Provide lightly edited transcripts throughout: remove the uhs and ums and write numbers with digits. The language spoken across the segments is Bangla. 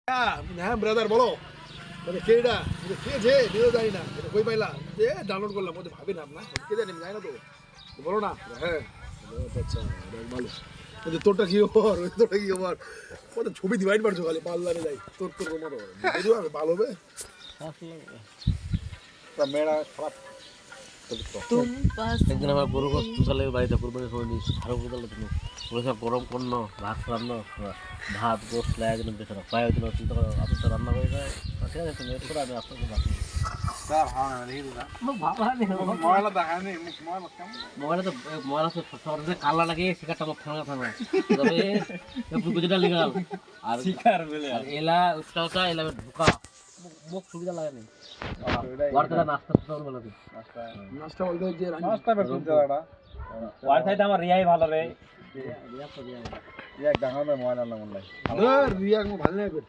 হ্যাঁ ব্রাদার বলো মানে কে এটা কে যে নিজেও জানি না এটা কই পাইলা যে ডাউনলোড করলাম ওদের ভাবি না না কে জানি জানি না তো বলো না হ্যাঁ আচ্ছা ভালো কিন্তু তোরটা কি খবর তোরটা কি খবর ওদের ছবি ডিভাইড পারছো খালি পাল্লারে যাই তোর তোর মতো বুঝো আমি ভালো হবে মেয়েরা খারাপ একদিন আমার গরু গোশালে বাড়িতে কুরবানি করে নিস আরো গোশালে তুমি সব গরম করল ভাত রান্না ভাত গোশ লাগে একদিন দেখে প্রায় দিন চিন্তা করো আপনি তো রান্না করে দেয় ঠিক আছে তুমি একটু করে আমি আপনাকে বাকি মোবাইলে তো মোবাইল আছে সরকারে কালা লাগে শিকারটা আমার ফাঙা ফাঙা তবে বুঝিটা লিগাল আর শিকার বলে এলা উস্তাটা এলা ঢুকা মুখ সুবিধা লাগে না ওয়ারটা নাস্তা সুন্দর বলে দিই নাস্তা বলতে যে নাস্তা বেশি জায়গাটা ওয়ার সাইড আমার রিয়াই ভালো রে রিয়া ডাঙা না মোবাইল আনলাম অনলাইন রিয়া কো ভালো লাগে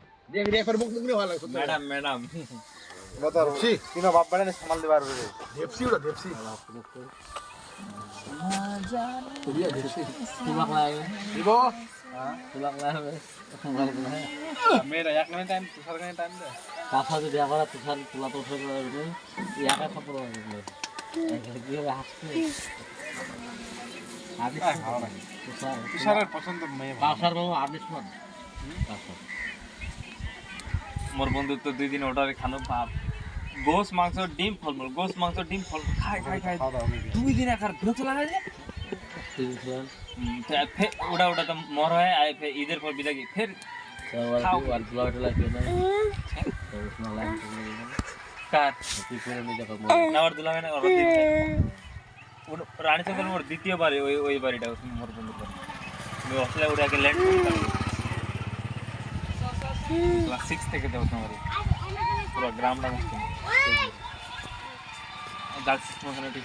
রিয়া করে মুখ মুখ ভালো লাগে ম্যাডাম বতা রুচি কিনা বাপ বাড়ি সামাল দিবার রে দেবসি ওটা দেবসি রিয়া দেবসি তুলাক লাগে দিব তুলাক লাগে মেরা এক মিনিট টাইম তুষার কানে টাইম দে কাছা যদি দেয়া করা তুষার তুলা তো উঠে যাবে ইয়াকা খবর হবে কি হবে হাসছে আগে তুষারের পছন্দ মেয়ে কাছার বাবু আপনি শুনুন কাছার মোর বন্ধু তো 2 দিন অর্ডারে খানো ভাব গোস মাংস ডিম ফলমূল গোস মাংস ডিম ফল খাই 2 দিন একার বিরক্ত লাগে যে ওটা তো মর হয় আই ফে ঈদের পর বিদায় ফের খাও আর ব্লড লাগে না তো উসনা লাগে কার কি করে নিয়ে যাবো নাওয়ার দুলাবে না ওর রানী চকল মোর দ্বিতীয়বার ওই বাড়িটা মোর বন্ধু করে আমি অসলে ওটা আগে ল্যান্ড ক্লাস 6 থেকে দেবো তোমার পুরো গ্রামটা মুক্ত গার্লস মোশনালিটি